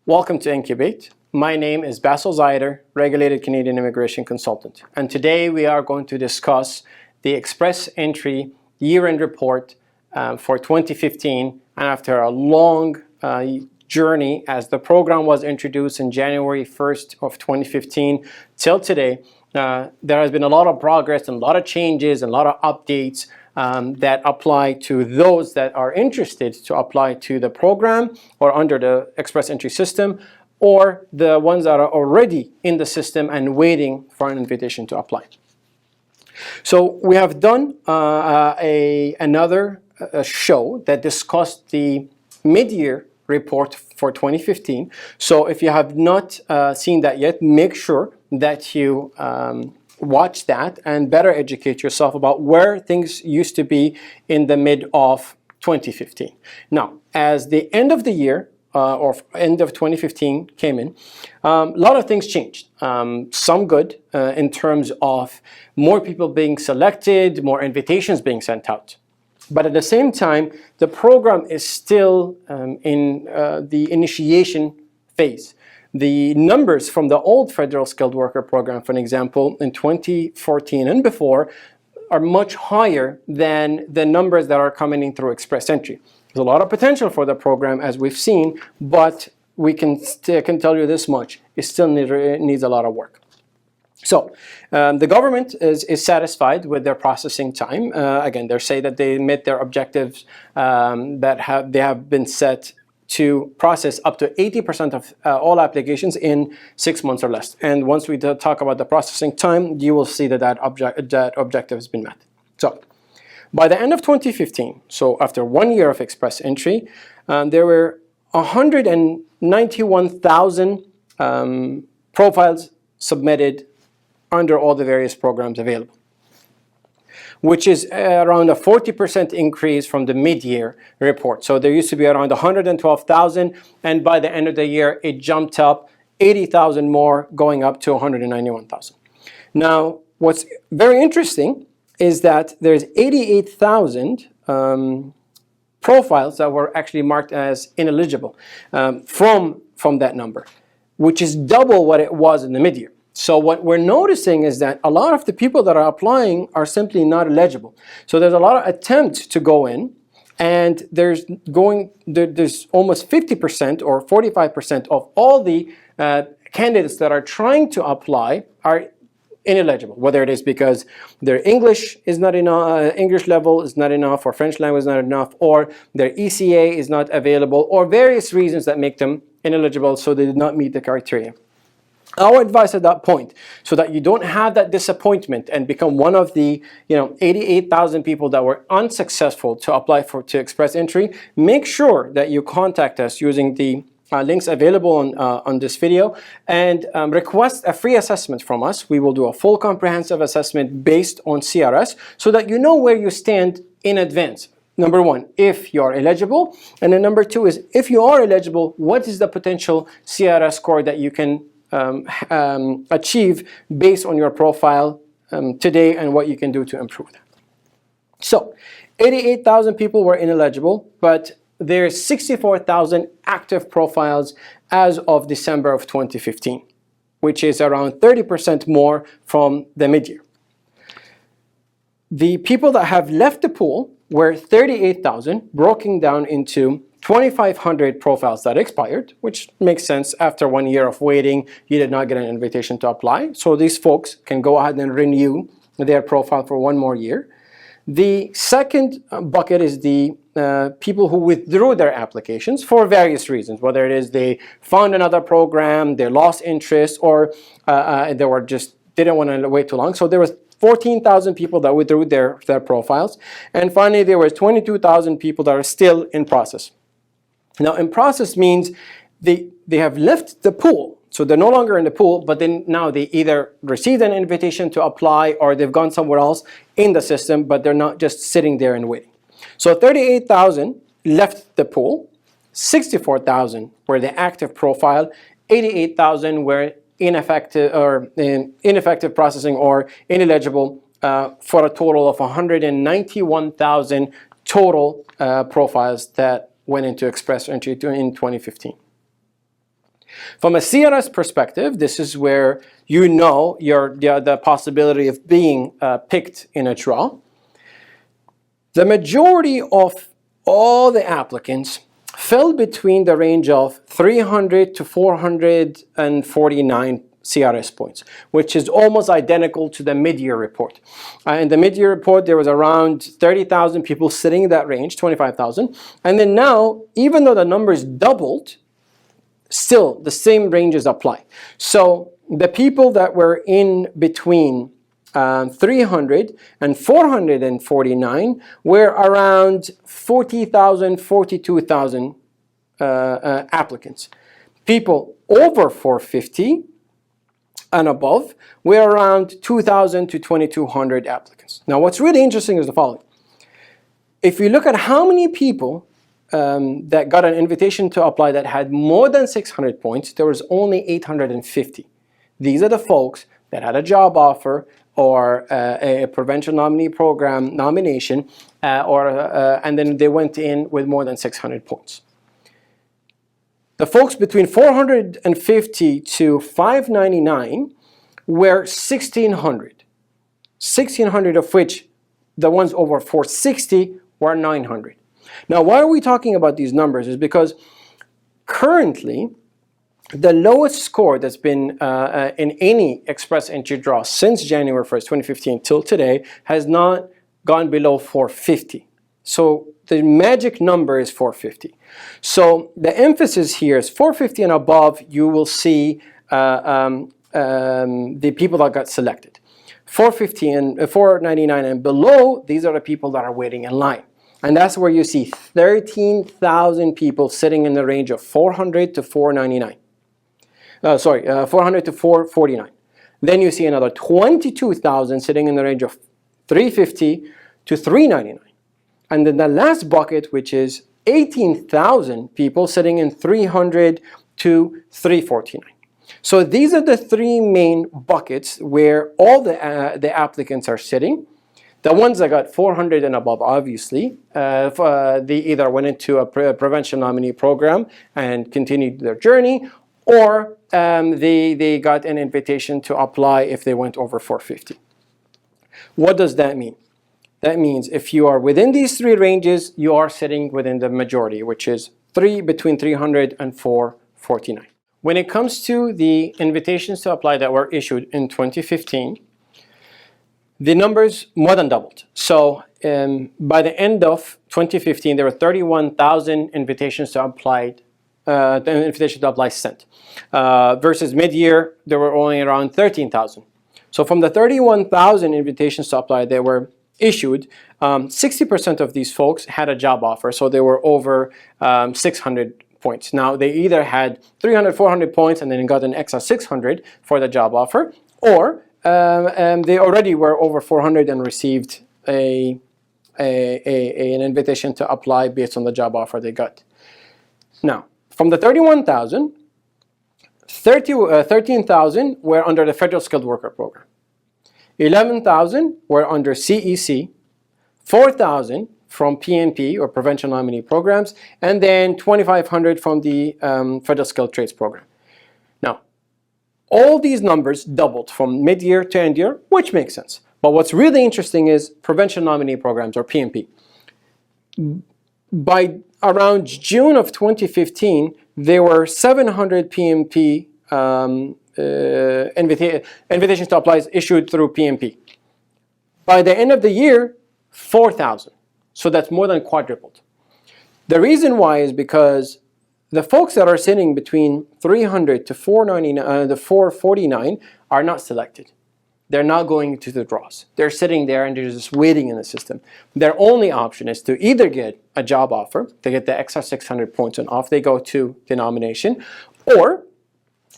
Welcome to Incubate. My name is Bassel Zoueiter, Regulated Canadian Immigration Consultant. And today we are going to discuss the Express Entry Year-End Report for 2015. And after a long journey, as the program was introduced in January 1st of 2015 till today, there has been a lot of progress and a lot of changes and a lot of updates that apply to those that are interested to apply to the program or under the Express Entry system, or the ones that are already in the system and waiting for an invitation to apply. So we have done another show that discussed the mid-year report for 2015. So if you have not seen that yet, make sure that you watch that and better educate yourself about where things used to be in the mid of 2015. Now, as the end of the year or end of 2015 came in, a lot of things changed. Some good in terms of more people being selected, more invitations being sent out. But at the same time, the program is still in the initiation phase. The numbers from the old Federal Skilled Worker Program, for example, in 2014 and before, are much higher than the numbers that are coming in through Express Entry. There's a lot of potential for the program, as we've seen, but we can tell you this much: it still needs a lot of work. So the government is satisfied with their processing time. Again, they say that they met their objectives that they have been set to process up to 80% of all applications in 6 months or less. And once we talk about the processing time, you will see that that objective has been met. So by the end of 2015, so after 1 year of Express Entry, there were 191,000 profiles submitted under all the various programs available, which is around a 40% increase from the mid-year report. So there used to be around 112,000, and by the end of the year, it jumped up 80,000 more, going up to 191,000. Now, what's very interesting is that there's 88,000 profiles that were actually marked as ineligible from that number, which is double what it was in the mid-year. So what we're noticing is that a lot of the people that are applying are simply not eligible. So there's a lot of attempts to go in, and there's almost 50% or 45% of all the candidates that are trying to apply are ineligible, whether it is because their English is not enough, English level is not enough, or French language is not enough, or their ECA is not available, or various reasons that make them ineligible, so they did not meet the criteria. Our advice at that point, so that you don't have that disappointment and become one of the 88,000 people that were unsuccessful to apply to Express Entry, make sure that you contact us using the links available on this video and request a free assessment from us. We will do a full comprehensive assessment based on CRS so that you know where you stand in advance. Number one, if you are eligible, and then number two is, if you are eligible, what is the potential CRS score that you can achieve based on your profile today and what you can do to improve that. So 88,000 people were ineligible, but there's 64,000 active profiles as of December of 2015, which is around 30% more from the mid-year. The people that have left the pool were 38,000, broken down into 2,500 profiles that expired, which makes sense. After 1 year of waiting, you did not get an invitation to apply. So these folks can go ahead and renew their profile for 1 more year. The second bucket is the people who withdrew their applications for various reasons, whether it is they found another program, they lost interest, or they were just didn't want to wait too long. So there was 14,000 people that withdrew their profiles. And finally, there was 22,000 people that are still in process. Now, in process means they have left the pool. So they're no longer in the pool, but then now they either received an invitation to apply or they've gone somewhere else in the system, but they're not just sitting there and waiting. So 38,000 left the pool, 64,000 were the active profile, 88,000 were ineffective processing or ineligible, for a total of 191,000 total profiles that went into Express Entry in 2015. From a CRS perspective, this is where you know the possibility of being picked in a draw. The majority of all the applicants fell between the range of 300 to 449 CRS points, which is almost identical to the mid-year report. In the mid-year report, there was around 30,000 people sitting in that range, 25,000. And then now, even though the numbers doubled, still the same ranges apply. So the people that were in between 300 and 449 were around 40,000, 42,000 applicants. People over 450 and above were around 2,000 to 2,200 applicants. Now, what's really interesting is the following. If you look at how many people that got an invitation to apply that had more than 600 points, there was only 850. These are the folks that had a job offer or a provincial nominee program nomination, and then they went in with more than 600 points. The folks between 450 to 599 were 1,600. 1,600 of which the ones over 460 were 900. Now, why are we talking about these numbers? Is because currently the lowest score that's been in any express entry draw since January 1st, 2015 till today has not gone below 450. So the magic number is 450. So the emphasis here is 450 and above, you will see the people that got selected. 450 and 499 and below, these are the people that are waiting in line. And that's where you see 13,000 people sitting in the range of 400 to 499. 400 to 449. Then you see another 22,000 sitting in the range of 350 to 399. And then the last bucket, which is 18,000 people sitting in 300 to 349. So these are the three main buckets where all the applicants are sitting. The ones that got 400 and above, obviously, they either went into a provincial nominee program and continued their journey, or they got an invitation to apply if they went over 450. What does that mean? That means if you are within these three ranges, you are sitting within the majority, which is between 300 and 449. When it comes to the invitations to apply that were issued in 2015, the numbers more than doubled. So by the end of 2015, there were 31,000 invitations to apply sent. Versus mid-year, there were only around 13,000. So from the 31,000 invitations to apply that were issued, 60% of these folks had a job offer, so they were over 600 points. Now, they either had 300, 400 points and then got an extra 600 for the job offer, or they already were over 400 and received an invitation to apply based on the job offer they got. Now, from the 31,000, 13,000 were under the Federal Skilled Worker Program. 11,000 were under CEC, 4,000 from PNP or Provincial Nominee Programs, and then 2,500 from the Federal Skilled Trades Program. Now, all these numbers doubled from mid-year to end-year, which makes sense. But what's really interesting is Provincial Nominee Programs or PNP. By around June of 2015, there were 700 PNP invitations to apply issued through PNP. By the end of the year, 4,000. So that's more than quadrupled. The reason why is because the folks that are sitting between 300 to 449 are not selected. They're not going to the draws. They're sitting there and they're just waiting in the system. Their only option is to either get a job offer, they get the extra 600 points and off they go to the nomination, or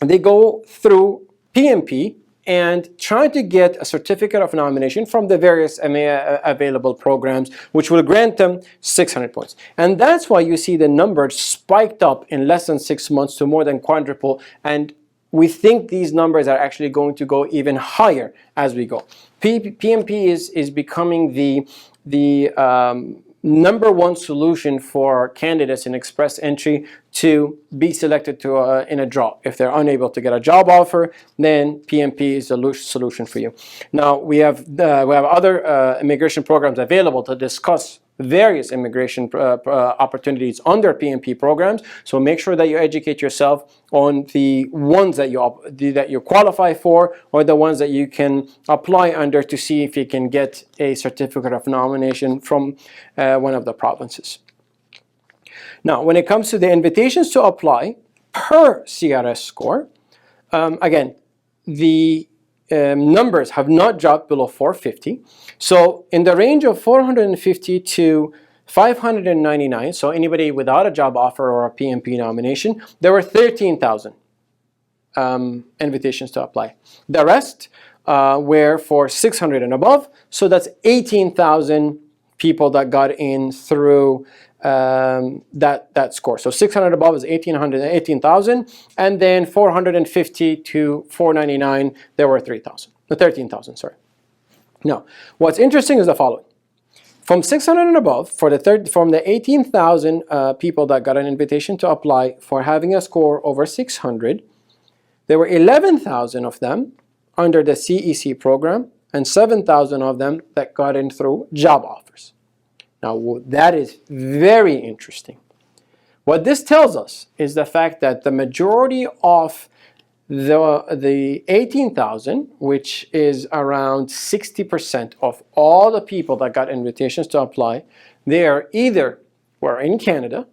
they go through PNP and try to get a certificate of nomination from the various available programs, which will grant them 600 points. And that's why you see the numbers spiked up in less than 6 months to more than quadruple, and we think these numbers are actually going to go even higher as we go. PNP is becoming the number one solution for candidates in express entry to be selected to in a draw. If they're unable to get a job offer, then PMP is the solution for you. Now we have other immigration programs available to discuss various immigration opportunities under PMP programs. So make sure that you educate yourself on the ones that you qualify for, or the ones that you can apply under, to see if you can get a certificate of nomination from one of the provinces. Now, when it comes to the invitations to apply per CRS score, again, the numbers have not dropped below 450. So in the range of 450 to 599, so anybody without a job offer or a PMP nomination, there were 13,000 invitations to apply. The rest were for 600 and above, so that's 18,000 people that got in through that score. So 600 above is 18,000, and then 450 to 499, there were 13,000, sorry. Now, what's interesting is the following. From 600 and above, from the 18,000 people that got an invitation to apply for having a score over 600, there were 11,000 of them under the CEC program, and 7,000 of them that got in through job offers. Now, that is very interesting. What this tells us is the fact that the majority of the 18,000, which is around 60% of all the people that got invitations to apply, they are either were in Canada,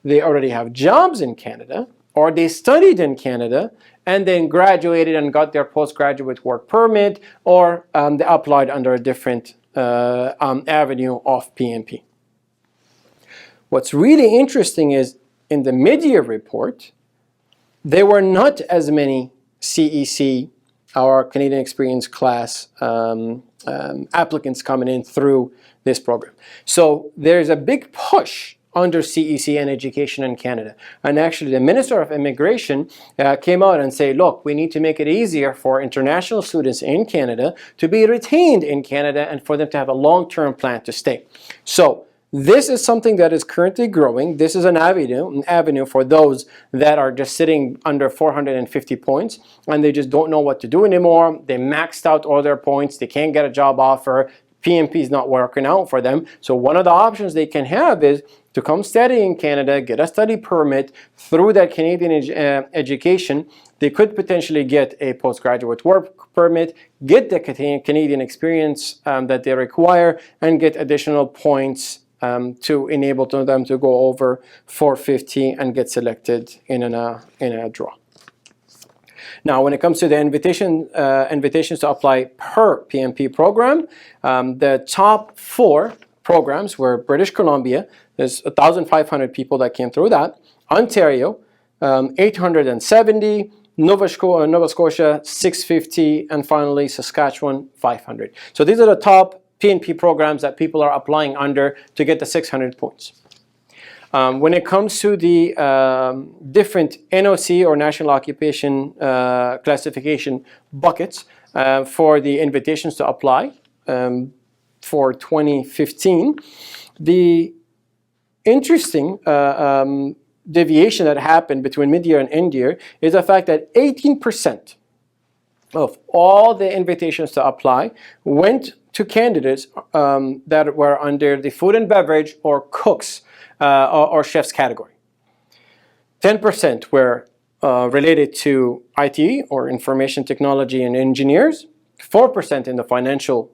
they already have jobs in Canada, or they studied in Canada and then graduated and got their postgraduate work permit, or they applied under a different avenue of PMP. What's really interesting is in the mid-year report, there were not as many CEC, our Canadian Experience class applicants coming in through this program. So there's a big push under CEC and education in Canada. And actually the Minister of Immigration came out and said, look, we need to make it easier for international students in Canada to be retained in Canada and for them to have a long-term plan to stay. So this is something that is currently growing. This is an avenue for those that are just sitting under 450 points and they just don't know what to do anymore. They maxed out all their points. They can't get a job offer. PMP is not working out for them. So one of the options they can have is to come study in Canada, get a study permit through that Canadian education. They could potentially get a postgraduate work permit, get the Canadian experience that they require, and get additional points to enable them to go over 450 and get selected in a draw. Now, when it comes to the invitations to apply per PMP program, the top 4 programs were British Columbia. There's 1,500 people that came through that. Ontario, 870. Nova Scotia, 650. And finally, Saskatchewan, 500. So these are the top PNP programs that people are applying under to get the 600 points. When it comes to the different NOC or National Occupation classification buckets for the invitations to apply for 2015, the interesting deviation that happened between mid-year and end-year is the fact that 18% of all the invitations to apply went to candidates that were under the food and beverage or cooks or chefs category. 10% were related to IT or information technology and engineers, 4% in the financial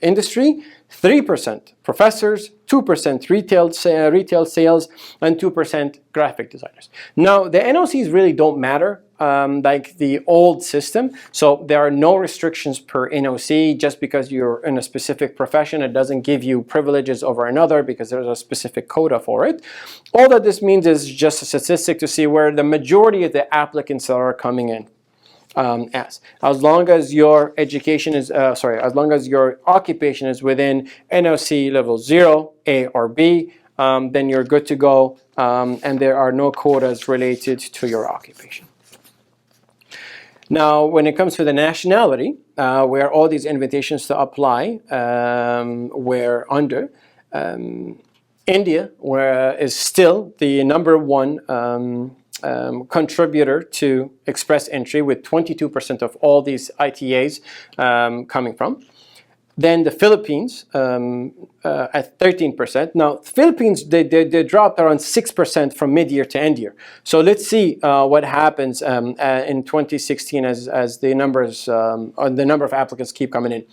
industry, 3% professors, 2% retail sales, and 2% graphic designers. Now, the NOCs really don't matter like the old system, so there are no restrictions per NOC. Just because you're in a specific profession, it doesn't give you privileges over another because there's a specific quota for it. All that this means is just a statistic to see where the majority of the applicants that are coming in. As long as your education is, as long as your occupation is within NOC level 0, A or B, then you're good to go, and there are no quotas related to your occupation. Now, when it comes to the nationality, where all these invitations to apply were under, India is still the number one contributor to express entry, with 22% of all these ITAs coming from. Then the Philippines at 13%. Now, Philippines, they dropped around 6% from mid-year to end-year. So let's see what happens in 2016 as the numbers, the number of applicants keep coming in.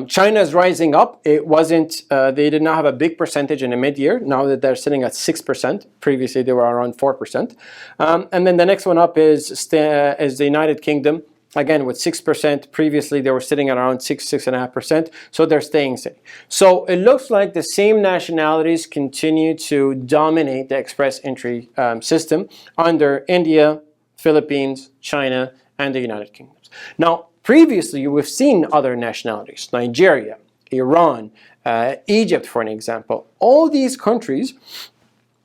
China is rising up. It wasn't, they did not have a big percentage in the mid-year. Now that they're sitting at 6%. Previously, they were around 4%. And then the next one up is the United Kingdom. Again, with 6%, previously they were sitting at around 6.5%, so they're staying steady. So it looks like the same nationalities continue to dominate the express entry system under India, Philippines, China, and the United Kingdom. Now, previously we've seen other nationalities, Nigeria, Iran, Egypt, for an example. All these countries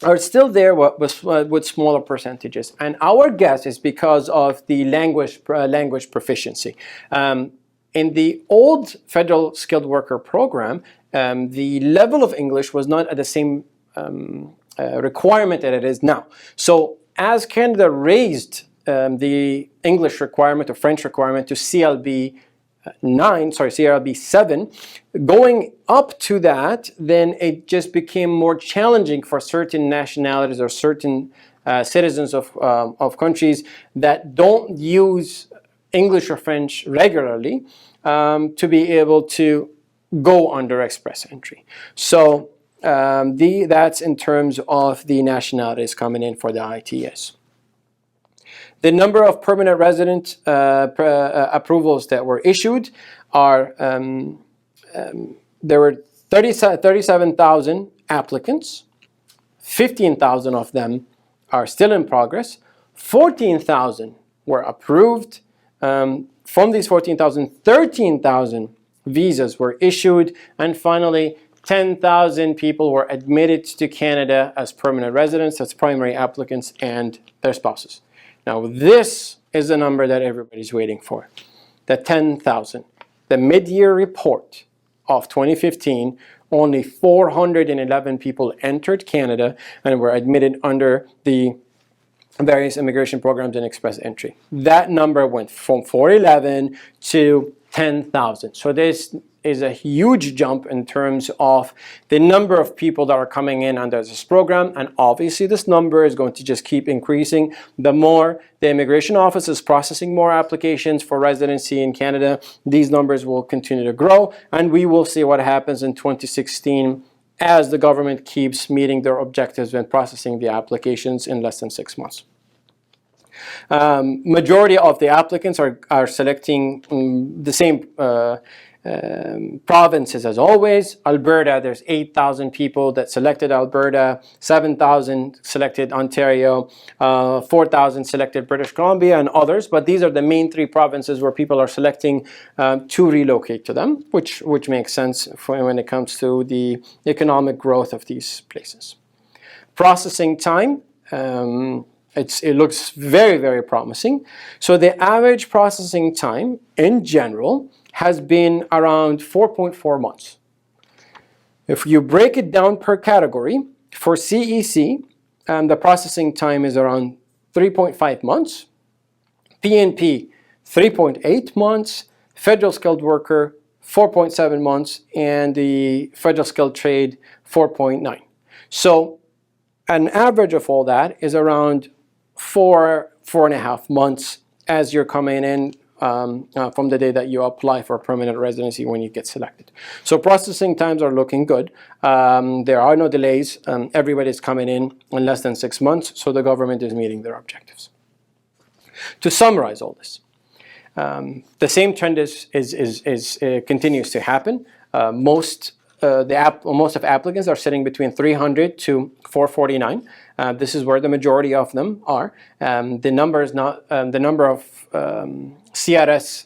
are still there with smaller percentages, and our guess is because of the language proficiency. In the old federal skilled worker program, the level of English was not at the same requirement that it is now. So as Canada raised the English requirement or French requirement to CLB 7, going up to that, then it just became more challenging for certain nationalities or certain citizens of countries that don't use English or French regularly to be able to go under express entry. So that's in terms of the nationalities coming in for the ITS. The number of permanent resident approvals that were issued are, there were 37,000 applicants, 15,000 of them are still in progress, 14,000 were approved. From these 14,000, 13,000 visas were issued, and finally 10,000 people were admitted to Canada as permanent residents, that's primary applicants and their spouses. Now, this is the number that everybody's waiting for, the 10,000. The mid-year report of 2015, only 411 people entered Canada and were admitted under the various immigration programs and express entry. That number went from 411 to 10,000. So this is a huge jump in terms of the number of people that are coming in under this program, and obviously this number is going to just keep increasing. The more the immigration office is processing more applications for residency in Canada, these numbers will continue to grow, and we will see what happens in 2016 as the government keeps meeting their objectives when processing the applications in less than 6 months. Majority of the applicants are selecting the same provinces as always. Alberta, there's 8,000 people that selected Alberta, 7,000 selected Ontario, 4,000 selected British Columbia, and others. But these are the main 3 provinces where people are selecting to relocate to them, which makes sense when it comes to the economic growth of these places. Processing time. It looks very, very promising. So the average processing time in general has been around 4.4 months. If you break it down per category, for CEC, the processing time is around 3.5 months, PNP 3.8 months, Federal Skilled Worker 4.7 months, and the Federal Skilled Trade 4.9. So an average of all that is around 4.5 months as you're coming in from the day that you apply for permanent residency when you get selected. So processing times are looking good. There are no delays. Everybody's coming in less than 6 months, so the government is meeting their objectives. To summarize all this, the same trend continues to happen. Most of applicants are sitting between 300 to 449. This is where the majority of them are. The number of CRS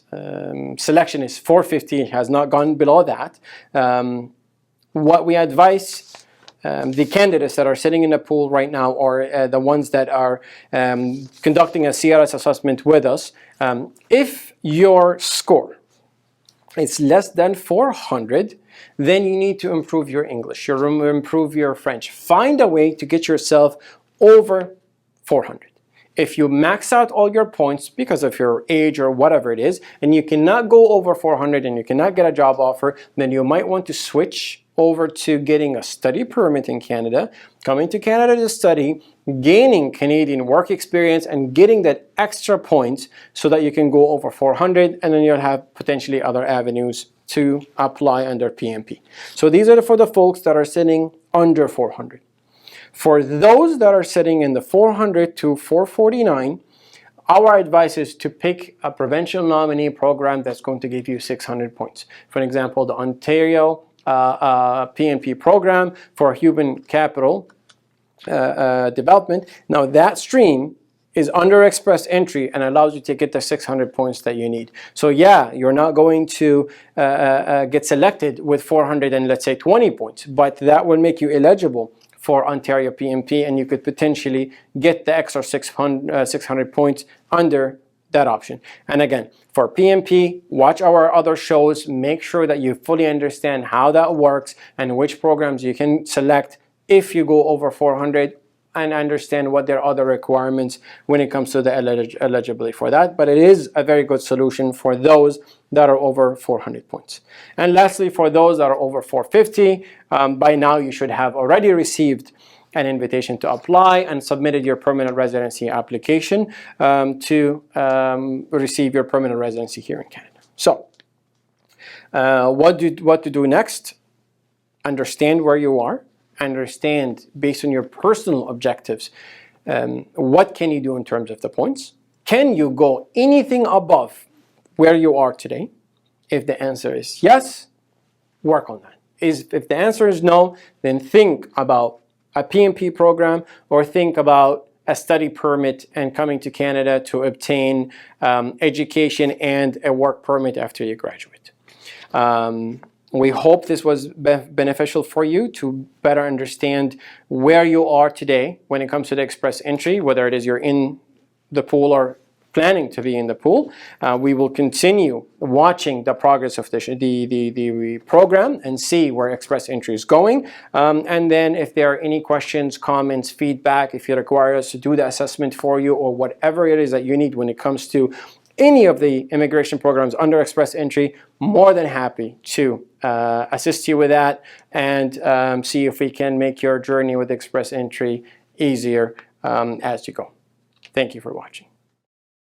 selection is 450. It has not gone below that. What we advise the candidates that are sitting in the pool right now, or the ones that are conducting a CRS assessment with us, if your score is less than 400, then you need to improve your English, improve your French. Find a way to get yourself over 400. If you max out all your points because of your age or whatever it is, and you cannot go over 400 and you cannot get a job offer, then you might want to switch over to getting a study permit in Canada, coming to Canada to study, gaining Canadian work experience, and getting that extra points so that you can go over 400, and then you'll have potentially other avenues to apply under PMP. So these are for the folks that are sitting under 400. For those that are sitting in the 400 to 449, our advice is to pick a provincial nominee program that's going to give you 600 points. For example, the Ontario PMP program for human capital development. Now that stream is under express entry and allows you to get the 600 points that you need. So yeah, you're not going to get selected with 400 and let's say 20 points, but that will make you eligible for Ontario PMP, and you could potentially get the extra 600 points under that option. And again, for PMP, watch our other shows, make sure that you fully understand how that works and which programs you can select if you go over 400, and understand what their other requirements when it comes to the eligibility for that. But it is a very good solution for those that are over 400 points. And lastly, for those that are over 450, by now you should have already received an invitation to apply and submitted your permanent residency application to receive your permanent residency here in Canada. So what to do next? Understand where you are. Understand based on your personal objectives, what can you do in terms of the points? Can you go anything above where you are today? If the answer is yes, work on that. If the answer is no, then think about a PMP program, or think about a study permit and coming to Canada to obtain education and a work permit after you graduate. We hope this was beneficial for you to better understand where you are today when it comes to the express entry, whether it is you're in the pool or planning to be in the pool. We will continue watching the progress of the program and see where express entry is going. And then if there are any questions, comments, feedback, if you require us to do the assessment for you, or whatever it is that you need when it comes to any of the immigration programs under express entry, more than happy to assist you with that and see if we can make your journey with express entry easier as you go. Thank you for watching.